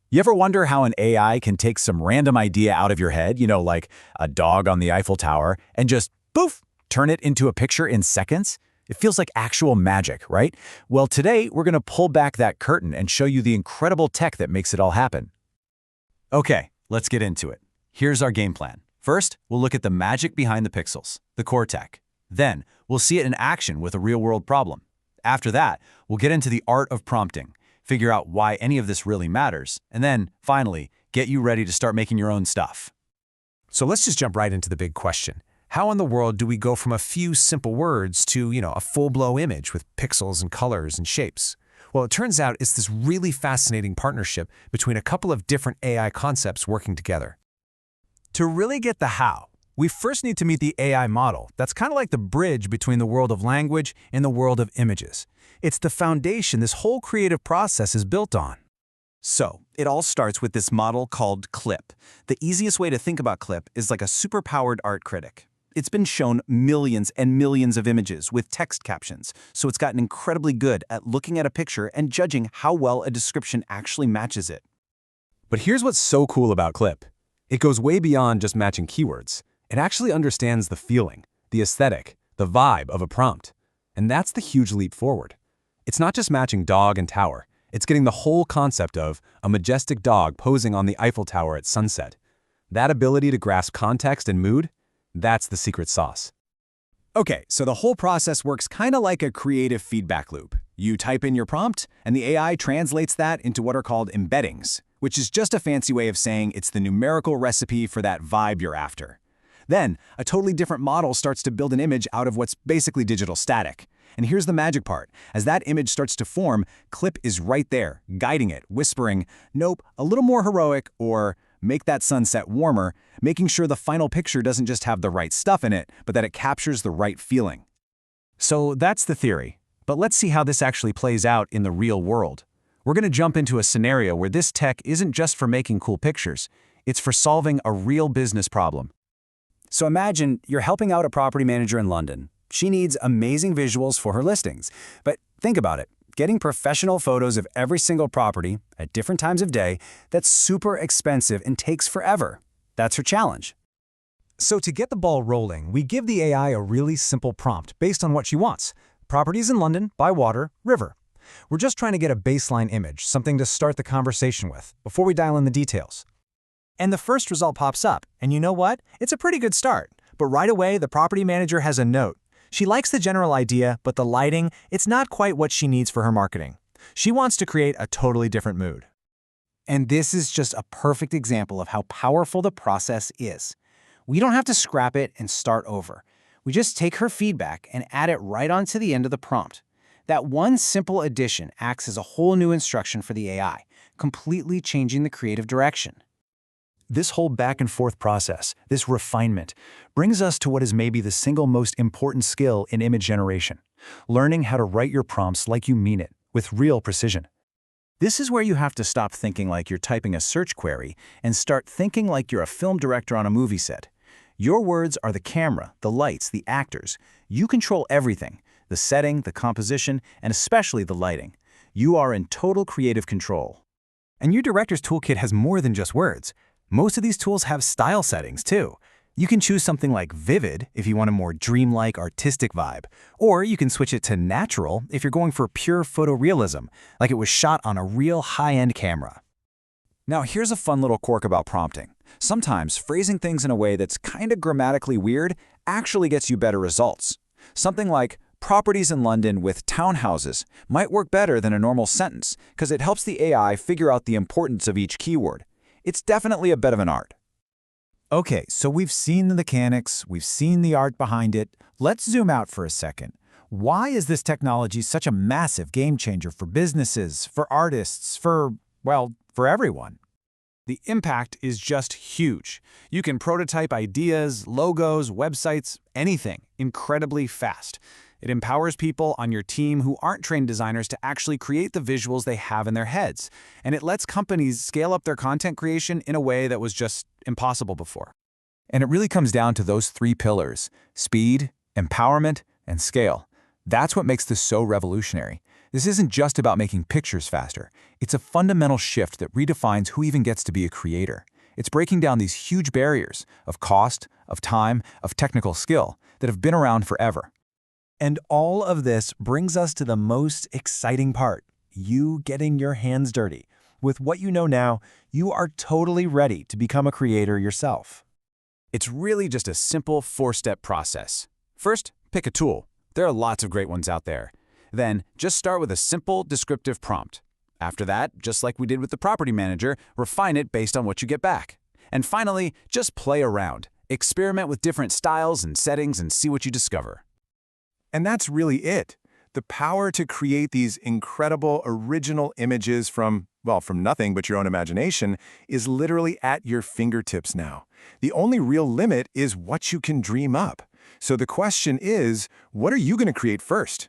You ever wonder how an AI can take some random idea out of your head, like a dog on the Eiffel Tower, and just, poof, turn it into a picture in seconds? It feels like actual magic, right? Well, today we're going to pull back that curtain and show you the incredible tech that makes it all happen. Okay, let's get into it. Here's our game plan. First, we'll look at the magic behind the pixels, the core tech. Then, we'll see it in action with a real-world problem. After that, we'll get into the art of prompting, figure out why any of this really matters, and then, finally, get you ready to start making your own stuff. So let's just jump right into the big question. How in the world do we go from a few simple words to, a full-blown image with pixels and colors and shapes? Well, it turns out it's this really fascinating partnership between a couple of different AI concepts working together. To really get the how, we first need to meet the AI model. That's kind of like the bridge between the world of language and the world of images. It's the foundation this whole creative process is built on. So, it all starts with this model called CLIP. The easiest way to think about CLIP is like a superpowered art critic. It's been shown millions and millions of images with text captions, so it's gotten incredibly good at looking at a picture and judging how well a description actually matches it. But here's what's so cool about CLIP. It goes way beyond just matching keywords. It actually understands the feeling, the aesthetic, the vibe of a prompt. And that's the huge leap forward. It's not just matching dog and tower. It's getting the whole concept of a majestic dog posing on the Eiffel Tower at sunset. That ability to grasp context and mood, that's the secret sauce. Okay, so the whole process works kind of like a creative feedback loop. You type in your prompt, and the AI translates that into what are called embeddings, which is just a fancy way of saying it's the numerical recipe for that vibe you're after. Then, a totally different model starts to build an image out of what's basically digital static. And here's the magic part. As that image starts to form, CLIP is right there, guiding it, whispering, nope, a little more heroic, or make that sunset warmer, making sure the final picture doesn't just have the right stuff in it, but that it captures the right feeling. So that's the theory. But let's see how this actually plays out in the real world. We're going to jump into a scenario where this tech isn't just for making cool pictures. It's for solving a real business problem. So imagine you're helping out a property manager in London. She needs amazing visuals for her listings. But think about it. Getting professional photos of every single property at different times of day, that's super expensive and takes forever. That's her challenge. So to get the ball rolling, we give the AI a really simple prompt based on what she wants. Properties in London, by water, river. We're just trying to get a baseline image, something to start the conversation with, before we dial in the details. And the first result pops up, and you know what? It's a pretty good start. But right away, the property manager has a note. She likes the general idea, but the lighting, it's not quite what she needs for her marketing. She wants to create a totally different mood. And this is just a perfect example of how powerful the process is. We don't have to scrap it and start over. We just take her feedback and add it right onto the end of the prompt. That one simple addition acts as a whole new instruction for the AI, completely changing the creative direction. This whole back and forth process, this refinement, brings us to what is maybe the single most important skill in image generation, learning how to write your prompts like you mean it, with real precision. This is where you have to stop thinking like you're typing a search query and start thinking like you're a film director on a movie set. Your words are the camera, the lights, the actors. You control everything, the setting, the composition, and especially the lighting. You are in total creative control. And your director's toolkit has more than just words. Most of these tools have style settings, too. You can choose something like Vivid if you want a more dreamlike, artistic vibe. Or you can switch it to Natural if you're going for pure photorealism, like it was shot on a real high-end camera. Now, here's a fun little quirk about prompting. Sometimes phrasing things in a way that's kind of grammatically weird actually gets you better results. Something like, properties in London with townhouses might work better than a normal sentence because it helps the AI figure out the importance of each keyword. It's definitely a bit of an art. Okay, so we've seen the mechanics, we've seen the art behind it. Let's zoom out for a second. Why is this technology such a massive game changer for businesses, for artists, for everyone? The impact is just huge. You can prototype ideas, logos, websites, anything incredibly fast. It empowers people on your team who aren't trained designers to actually create the visuals they have in their heads. And it lets companies scale up their content creation in a way that was just impossible before. And it really comes down to those three pillars: speed, empowerment, and scale. That's what makes this so revolutionary. This isn't just about making pictures faster. It's a fundamental shift that redefines who even gets to be a creator. It's breaking down these huge barriers of cost, of time, of technical skill that have been around forever. And all of this brings us to the most exciting part, you getting your hands dirty. With what you know now, you are totally ready to become a creator yourself. It's really just a simple 4-step process. First, pick a tool. There are lots of great ones out there. Then, just start with a simple, descriptive prompt. After that, just like we did with the property manager, refine it based on what you get back. And finally, just play around. Experiment with different styles and settings and see what you discover. And that's really it. The power to create these incredible original images from nothing but your own imagination is literally at your fingertips now. The only real limit is what you can dream up. So the question is, what are you going to create first?